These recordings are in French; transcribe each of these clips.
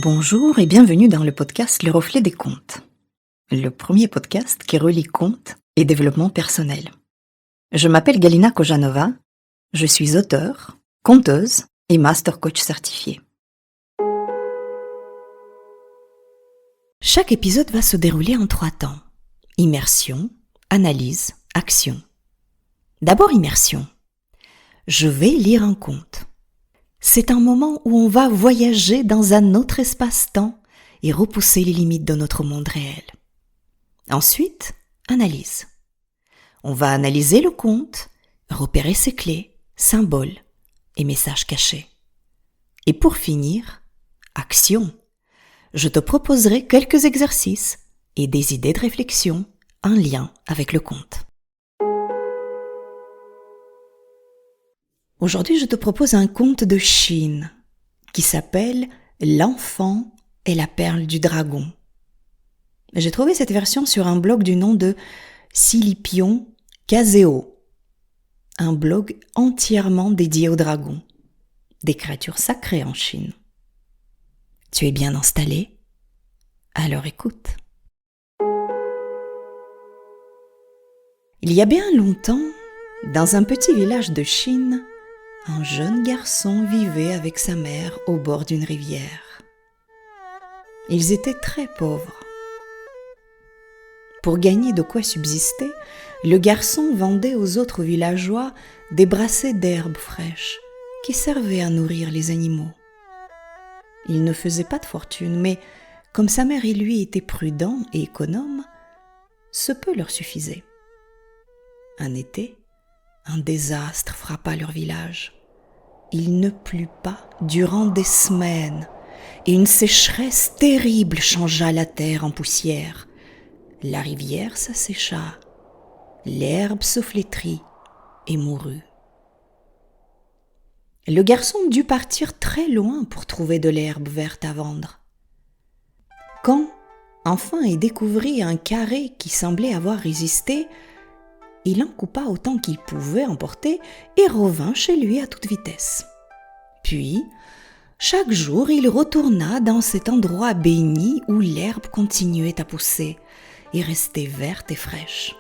Bonjour et bienvenue dans le podcast Le Reflet des Contes, le premier podcast qui relie contes et développement personnel. Je m'appelle Galina Kojanova, je suis auteure, conteuse et master coach certifié. Chaque épisode va se dérouler en 3 temps. Immersion, analyse, action. D'abord immersion. Je vais lire un conte. C'est un moment où on va voyager dans un autre espace-temps et repousser les limites de notre monde réel. Ensuite, analyse. On va analyser le conte, repérer ses clés, symboles et messages cachés. Et pour finir, action. Je te proposerai quelques exercices et des idées de réflexion en lien avec le conte. Aujourd'hui, je te propose un conte de Chine qui s'appelle « L'enfant et la perle du dragon ». J'ai trouvé cette version sur un blog du nom de Silipion Kazeo, un blog entièrement dédié aux dragons, des créatures sacrées en Chine. Tu es bien installé? Alors écoute. Il y a bien longtemps, dans un petit village de Chine, un jeune garçon vivait avec sa mère au bord d'une rivière. Ils étaient très pauvres. Pour gagner de quoi subsister, le garçon vendait aux autres villageois des brassées d'herbes fraîches qui servaient à nourrir les animaux. Il ne faisait pas de fortune, mais comme sa mère et lui étaient prudents et économes, ce peu leur suffisait. Un été, un désastre frappa leur village. Il ne plut pas durant des semaines, et une sécheresse terrible changea la terre en poussière. La rivière s'assécha, l'herbe se flétrit et mourut. Le garçon dut partir très loin pour trouver de l'herbe verte à vendre. Quand, enfin, il découvrit un carré qui semblait avoir résisté, il en coupa autant qu'il pouvait emporter et revint chez lui à toute vitesse. Puis, chaque jour, il retourna dans cet endroit béni où l'herbe continuait à pousser et restait verte et fraîche.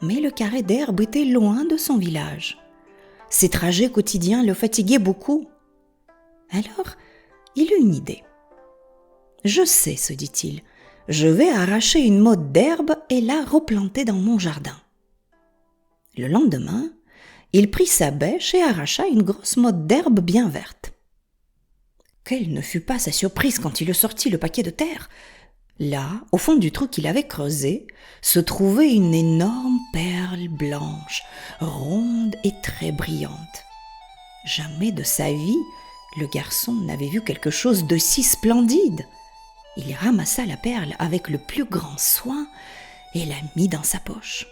Mais le carré d'herbe était loin de son village. Ses trajets quotidiens le fatiguaient beaucoup. Alors, il eut une idée. « Je sais, se dit-il, je vais arracher une motte d'herbe et la replanter dans mon jardin. » Le lendemain, il prit sa bêche et arracha une grosse motte d'herbe bien verte. Quelle ne fut pas sa surprise quand il sortit le paquet de terre. Là, au fond du trou qu'il avait creusé, se trouvait une énorme perle blanche, ronde et très brillante. Jamais de sa vie, le garçon n'avait vu quelque chose de si splendide. Il ramassa la perle avec le plus grand soin et la mit dans sa poche.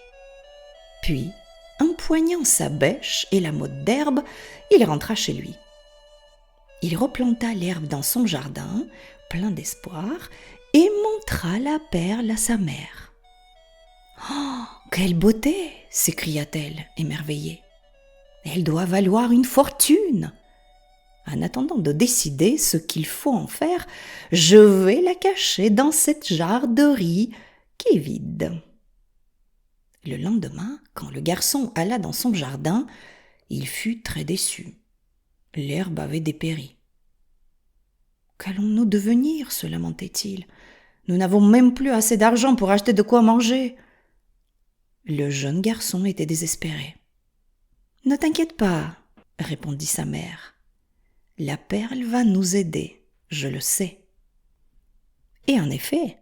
Puis, empoignant sa bêche et la motte d'herbe, il rentra chez lui. Il replanta l'herbe dans son jardin, plein d'espoir, et montra la perle à sa mère. « Oh, quelle beauté !» s'écria-t-elle, émerveillée. « Elle doit valoir une fortune. En attendant de décider ce qu'il faut en faire, je vais la cacher dans cette jarre de riz qui est vide. » Le lendemain, quand le garçon alla dans son jardin, il fut très déçu. L'herbe avait dépéri. « Qu'allons-nous devenir ?» se lamentait-il. « Nous n'avons même plus assez d'argent pour acheter de quoi manger. » Le jeune garçon était désespéré. « Ne t'inquiète pas, » répondit sa mère. « La perle va nous aider, je le sais. » Et en effet,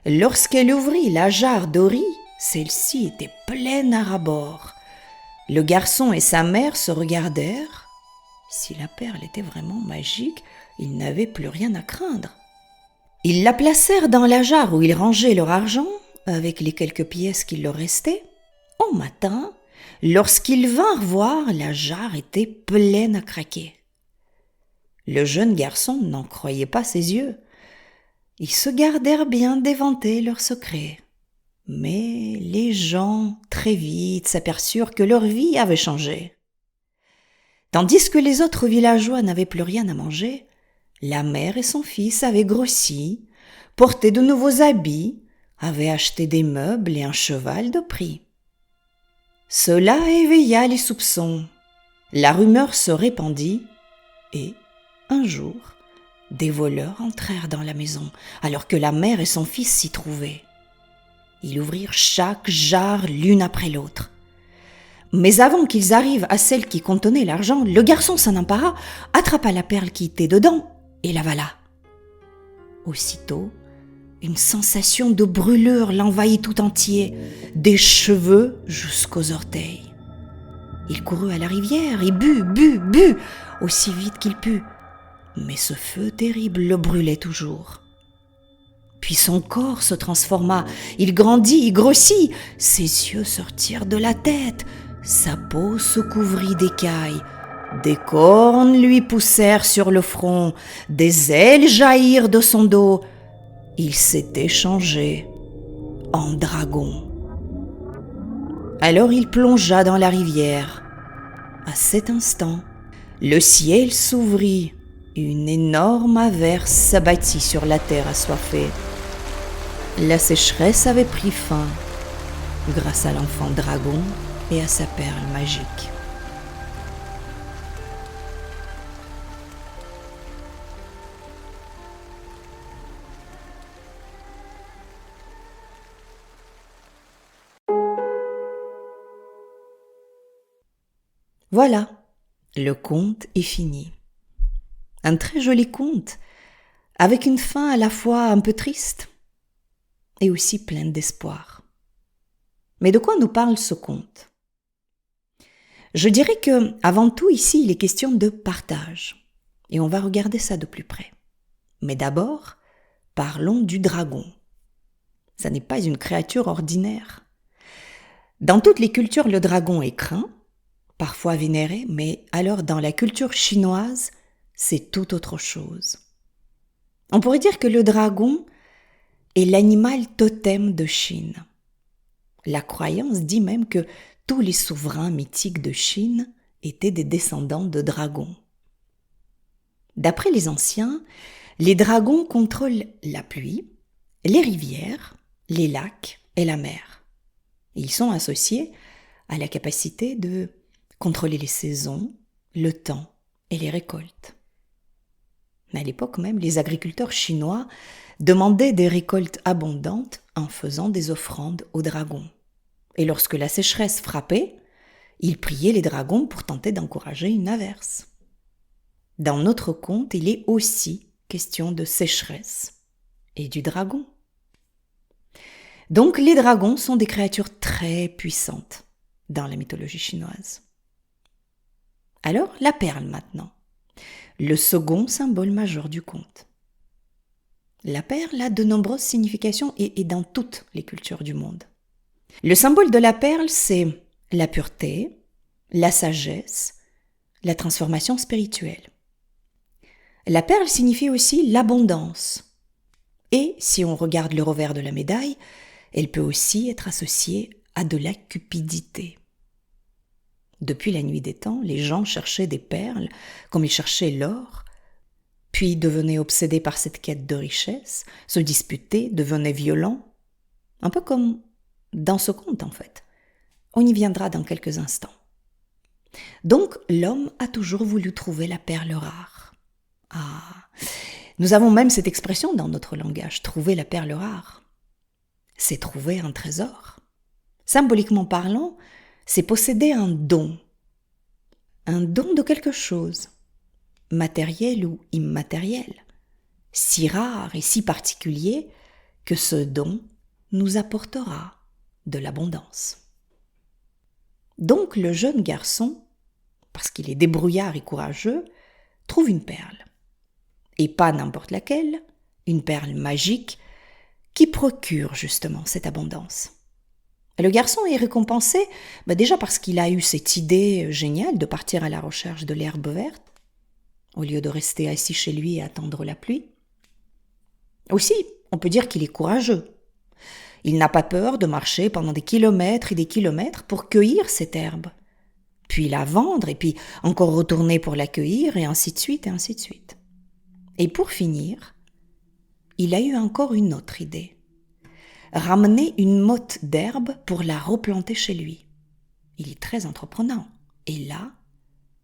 lorsqu'elle ouvrit la jarre de riz, celle-ci était pleine à ras-bord. Le garçon et sa mère se regardèrent. Si la perle était vraiment magique, ils n'avaient plus rien à craindre. Ils la placèrent dans la jarre où ils rangeaient leur argent, avec les quelques pièces qu'il leur restait. Au matin, lorsqu'ils vinrent voir, la jarre était pleine à craquer. Le jeune garçon n'en croyait pas ses yeux. Ils se gardèrent bien d'éventer leur secret. Mais les gens, très vite, s'aperçurent que leur vie avait changé. Tandis que les autres villageois n'avaient plus rien à manger, la mère et son fils avaient grossi, porté de nouveaux habits, avaient acheté des meubles et un cheval de prix. Cela éveilla les soupçons. La rumeur se répandit et, un jour, des voleurs entrèrent dans la maison alors que la mère et son fils s'y trouvaient. Ils ouvrirent chaque jarre l'une après l'autre. Mais avant qu'ils arrivent à celle qui contenait l'argent, le garçon s'en empara, attrapa la perle qui était dedans et l'avala. Aussitôt, une sensation de brûlure l'envahit tout entier, des cheveux jusqu'aux orteils. Il courut à la rivière et but, aussi vite qu'il put. Mais ce feu terrible le brûlait toujours. Puis son corps se transforma, il grandit, il grossit, ses yeux sortirent de la tête, sa peau se couvrit d'écailles, des cornes lui poussèrent sur le front, des ailes jaillirent de son dos. Il s'était changé en dragon. Alors il plongea dans la rivière. À cet instant, le ciel s'ouvrit, une énorme averse s'abattit sur la terre assoiffée. La sécheresse avait pris fin grâce à l'enfant dragon et à sa perle magique. Voilà, le conte est fini. Un très joli conte, avec une fin à la fois un peu triste et aussi pleine d'espoir. Mais de quoi nous parle ce conte ? Je dirais que, avant tout, ici, il est question de partage. Et on va regarder ça de plus près. Mais d'abord, parlons du dragon. Ça n'est pas une créature ordinaire. Dans toutes les cultures, le dragon est craint, parfois vénéré, mais alors dans la culture chinoise, c'est tout autre chose. On pourrait dire que le dragon est l'animal totem de Chine. La croyance dit même que tous les souverains mythiques de Chine étaient des descendants de dragons. D'après les anciens, les dragons contrôlent la pluie, les rivières, les lacs et la mer. Ils sont associés à la capacité de contrôler les saisons, le temps et les récoltes. À l'époque même, les agriculteurs chinois demandaient des récoltes abondantes en faisant des offrandes aux dragons. Et lorsque la sécheresse frappait, ils priaient les dragons pour tenter d'encourager une averse. Dans notre conte, il est aussi question de sécheresse et du dragon. Donc les dragons sont des créatures très puissantes dans la mythologie chinoise. Alors, la perle maintenant, le second symbole majeur du conte. La perle a de nombreuses significations et est dans toutes les cultures du monde. Le symbole de la perle, c'est la pureté, la sagesse, la transformation spirituelle. La perle signifie aussi l'abondance. Et si on regarde le revers de la médaille, elle peut aussi être associée à de la cupidité. Depuis la nuit des temps, les gens cherchaient des perles comme ils cherchaient l'or, puis devenaient obsédés par cette quête de richesse, se disputaient, devenaient violents, un peu comme dans ce conte en fait. On y viendra dans quelques instants. Donc l'homme a toujours voulu trouver la perle rare. Nous avons même cette expression dans notre langage, trouver la perle rare. C'est trouver un trésor. Symboliquement parlant, c'est posséder un don de quelque chose, matériel ou immatériel, si rare et si particulier que ce don nous apportera de l'abondance. Donc le jeune garçon, parce qu'il est débrouillard et courageux, trouve une perle. Et pas n'importe laquelle, une perle magique qui procure justement cette abondance. Le garçon est récompensé déjà parce qu'il a eu cette idée géniale de partir à la recherche de l'herbe verte, au lieu de rester assis chez lui et attendre la pluie. Aussi, on peut dire qu'il est courageux. Il n'a pas peur de marcher pendant des kilomètres et des kilomètres pour cueillir cette herbe, puis la vendre et puis encore retourner pour la cueillir et ainsi de suite et ainsi de suite. Et pour finir, il a eu encore une autre idée. Ramener une motte d'herbe pour la replanter chez lui. Il est très entreprenant. Et là,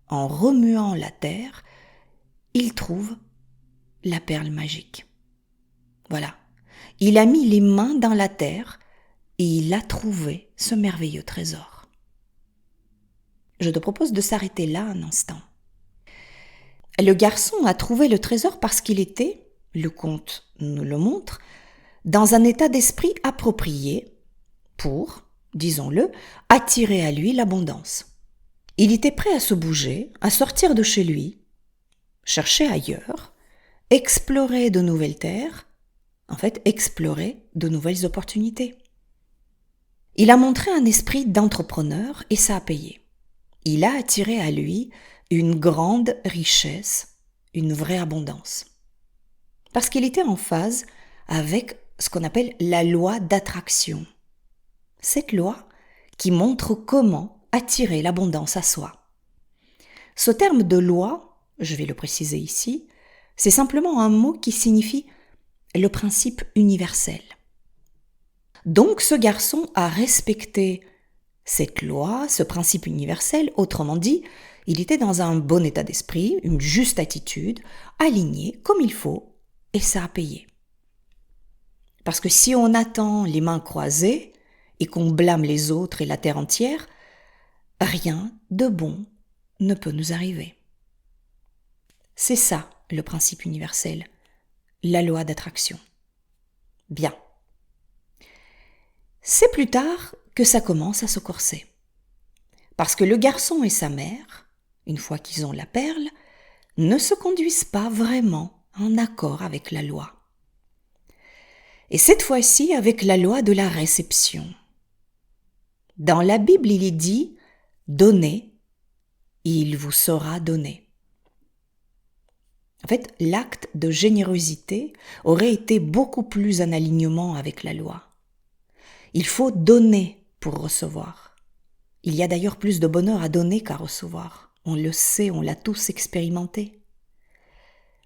en remuant la terre, il trouve la perle magique. Voilà. Il a mis les mains dans la terre et il a trouvé ce merveilleux trésor. Je te propose de s'arrêter là un instant. Le garçon a trouvé le trésor parce qu'il était, le conte nous le montre, dans un état d'esprit approprié pour, disons-le, attirer à lui l'abondance. Il était prêt à se bouger, à sortir de chez lui, chercher ailleurs, explorer de nouvelles terres, explorer de nouvelles opportunités. Il a montré un esprit d'entrepreneur et ça a payé. Il a attiré à lui une grande richesse, une vraie abondance. Parce qu'il était en phase avec ce qu'on appelle la loi d'attraction. Cette loi qui montre comment attirer l'abondance à soi. Ce terme de loi, je vais le préciser ici, c'est simplement un mot qui signifie le principe universel. Donc ce garçon a respecté cette loi, ce principe universel, autrement dit, il était dans un bon état d'esprit, une juste attitude, aligné comme il faut, et ça a payé. Parce que si on attend les mains croisées et qu'on blâme les autres et la terre entière, rien de bon ne peut nous arriver. C'est ça le principe universel, la loi d'attraction. Bien. C'est plus tard que ça commence à se corser. Parce que le garçon et sa mère, une fois qu'ils ont la perle, ne se conduisent pas vraiment en accord avec la loi. Et cette fois-ci avec la loi de la réception. Dans la Bible, il est dit « Donnez, il vous sera donné ». En fait, l'acte de générosité aurait été beaucoup plus en alignement avec la loi. Il faut donner pour recevoir. Il y a d'ailleurs plus de bonheur à donner qu'à recevoir. On le sait, on l'a tous expérimenté.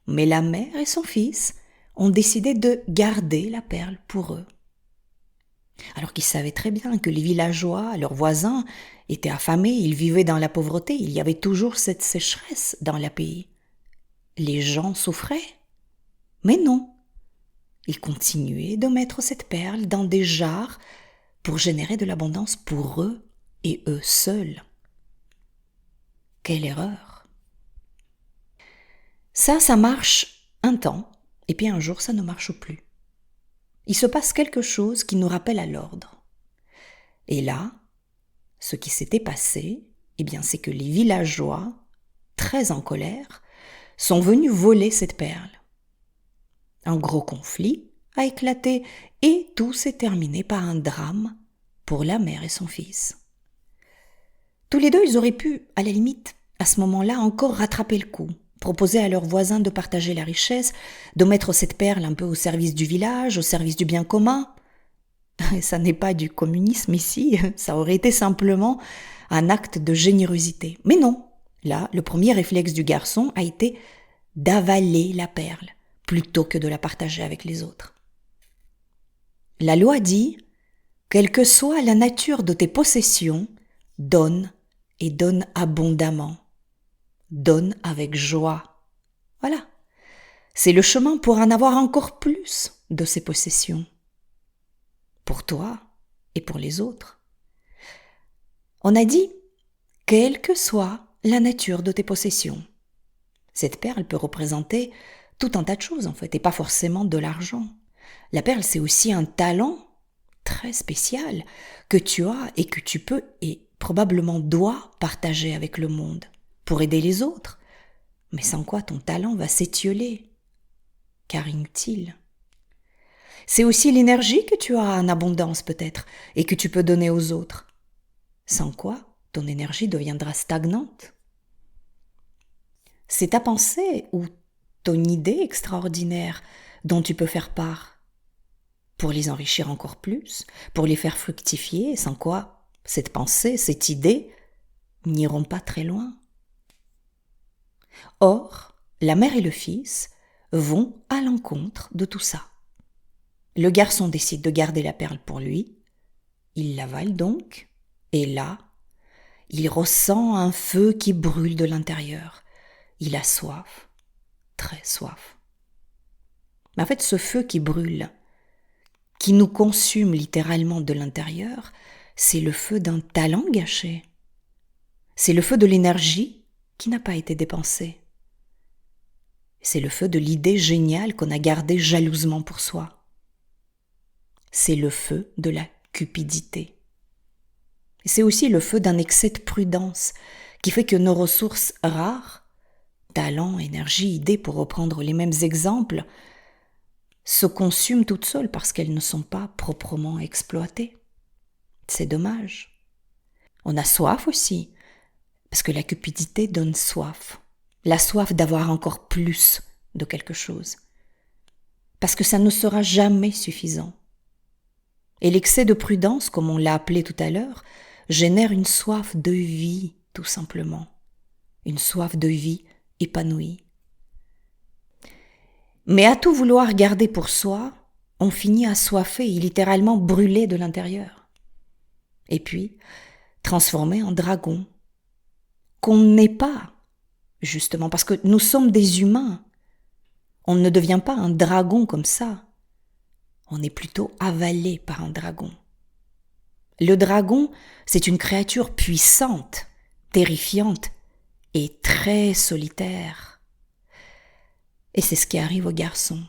Mais la mère et son fils ont décidé de garder la perle pour eux. Alors qu'ils savaient très bien que les villageois, leurs voisins, étaient affamés, ils vivaient dans la pauvreté, il y avait toujours cette sécheresse dans le pays. Les gens souffraient. Mais non, ils continuaient de mettre cette perle dans des jarres pour générer de l'abondance pour eux et eux seuls. Quelle erreur! Ça marche un temps, et puis un jour ça ne marche plus. Il se passe quelque chose qui nous rappelle à l'ordre. Et là, ce qui s'était passé, c'est que les villageois, très en colère, sont venus voler cette perle. Un gros conflit a éclaté et tout s'est terminé par un drame pour la mère et son fils. Tous les deux, ils auraient pu, à la limite, à ce moment-là, encore rattraper le coup, proposer à leurs voisins de partager la richesse, de mettre cette perle un peu au service du village, au service du bien commun. Ça n'est pas du communisme ici, ça aurait été simplement un acte de générosité. Mais non, là, le premier réflexe du garçon a été d'avaler la perle, plutôt que de la partager avec les autres. La loi dit, quelle que soit la nature de tes possessions, donne et donne abondamment. Donne avec joie. Voilà. C'est le chemin pour en avoir encore plus de ces possessions. Pour toi et pour les autres. On a dit, quelle que soit la nature de tes possessions. Cette perle peut représenter tout un tas de choses et pas forcément de l'argent. La perle, c'est aussi un talent très spécial que tu as et que tu peux et probablement dois partager avec le monde pour aider les autres, mais sans quoi ton talent va s'étioler, car inutile. C'est aussi l'énergie que tu as en abondance peut-être et que tu peux donner aux autres, sans quoi ton énergie deviendra stagnante. C'est ta pensée ou ton idée extraordinaire dont tu peux faire part pour les enrichir encore plus, pour les faire fructifier, sans quoi cette pensée, cette idée n'iront pas très loin. Or, la mère et le fils vont à l'encontre de tout ça. Le garçon décide de garder la perle pour lui, il l'avale donc, et là, il ressent un feu qui brûle de l'intérieur. Il a soif, très soif. Mais en fait, ce feu qui brûle, qui nous consume littéralement de l'intérieur, c'est le feu d'un talent gâché. C'est le feu de l'énergie qui n'a pas été dépensée. C'est le feu de l'idée géniale qu'on a gardée jalousement pour soi. C'est le feu de la cupidité. Et c'est aussi le feu d'un excès de prudence qui fait que nos ressources rares, talent, énergie, idées, pour reprendre les mêmes exemples, se consument toutes seules parce qu'elles ne sont pas proprement exploitées. C'est dommage. On a soif aussi, parce que la cupidité donne soif. La soif d'avoir encore plus de quelque chose. Parce que ça ne sera jamais suffisant. Et l'excès de prudence, comme on l'a appelé tout à l'heure, génère une soif de vie, tout simplement. Une soif de vie épanouie. Mais à tout vouloir garder pour soi, on finit assoiffé et littéralement brûlé de l'intérieur. Et puis, transformé en dragon. Qu'on n'est pas, justement, parce que nous sommes des humains. On ne devient pas un dragon comme ça. On est plutôt avalé par un dragon. Le dragon, c'est une créature puissante, terrifiante et très solitaire. Et c'est ce qui arrive aux garçons.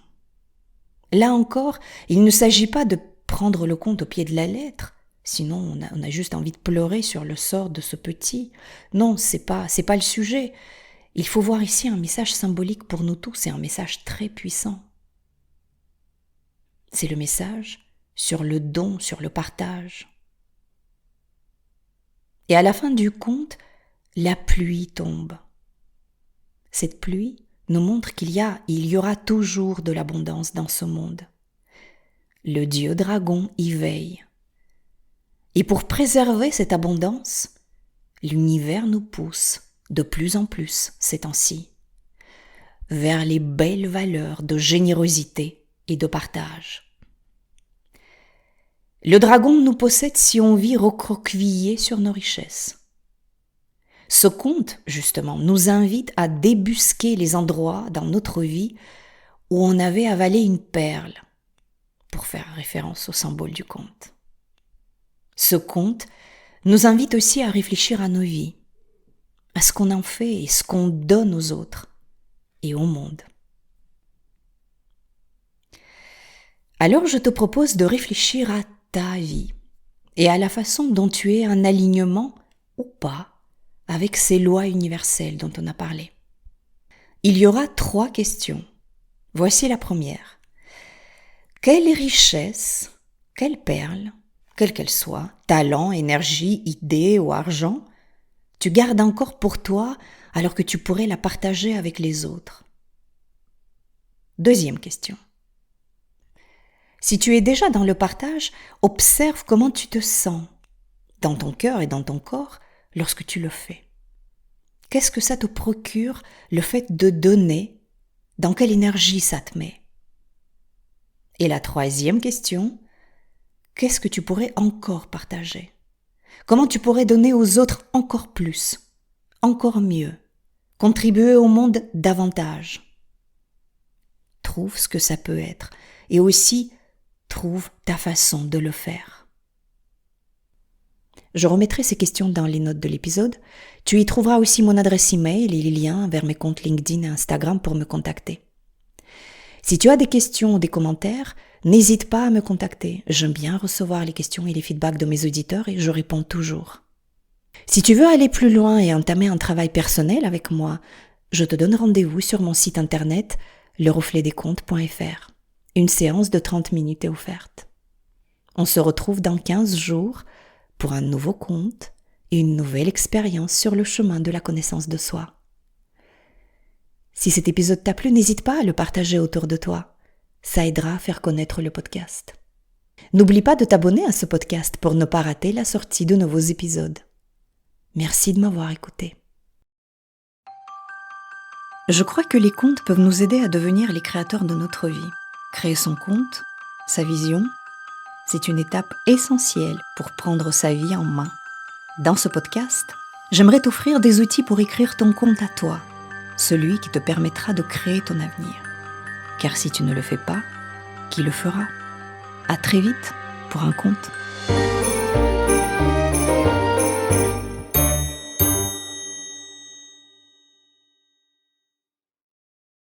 Là encore, il ne s'agit pas de prendre le conte au pied de la lettre, sinon on a juste envie de pleurer sur le sort de ce petit. Non, c'est pas le sujet. Il faut voir ici un message symbolique pour nous tous, c'est un message très puissant. C'est le message sur le don, sur le partage. Et à la fin du conte, la pluie tombe. Cette pluie nous montre qu'il y aura toujours de l'abondance dans ce monde. Le dieu dragon y veille. Et pour préserver cette abondance, l'univers nous pousse de plus en plus ces temps-ci vers les belles valeurs de générosité et de partage. Le dragon nous possède si on vit recroquevillé sur nos richesses. Ce conte, justement, nous invite à débusquer les endroits dans notre vie où on avait avalé une perle, pour faire référence au symbole du conte. Ce conte nous invite aussi à réfléchir à nos vies, à ce qu'on en fait et ce qu'on donne aux autres et au monde. Alors je te propose de réfléchir à ta vie et à la façon dont tu es en alignement ou pas avec ces lois universelles dont on a parlé. Il y aura 3 questions. Voici la première. Quelle richesse, quelle perle, quelle qu'elle soit, talent, énergie, idée ou argent, tu gardes encore pour toi alors que tu pourrais la partager avec les autres? Deuxième question. Si tu es déjà dans le partage, observe comment tu te sens, dans ton cœur et dans ton corps, lorsque tu le fais. Qu'est-ce que ça te procure, le fait de donner? Dans quelle énergie ça te met? Et la troisième question, qu'est-ce que tu pourrais encore partager? Comment tu pourrais donner aux autres encore plus, encore mieux, contribuer au monde davantage? Trouve ce que ça peut être et aussi trouve ta façon de le faire. Je remettrai ces questions dans les notes de l'épisode. Tu y trouveras aussi mon adresse email et les liens vers mes comptes LinkedIn et Instagram pour me contacter. Si tu as des questions ou des commentaires, n'hésite pas à me contacter. J'aime bien recevoir les questions et les feedbacks de mes auditeurs et je réponds toujours. Si tu veux aller plus loin et entamer un travail personnel avec moi, je te donne rendez-vous sur mon site internet lerefletdescomptes.fr. Une séance de 30 minutes est offerte. On se retrouve dans 15 jours pour un nouveau conte et une nouvelle expérience sur le chemin de la connaissance de soi. Si cet épisode t'a plu, n'hésite pas à le partager autour de toi. Ça aidera à faire connaître le podcast. N'oublie pas de t'abonner à ce podcast pour ne pas rater la sortie de nouveaux épisodes. Merci de m'avoir écouté. Je crois que les contes peuvent nous aider à devenir les créateurs de notre vie. Créer son conte, sa vision, c'est une étape essentielle pour prendre sa vie en main. Dans ce podcast, j'aimerais t'offrir des outils pour écrire ton conte à toi, celui qui te permettra de créer ton avenir. Car si tu ne le fais pas, qui le fera ? À très vite pour un conte.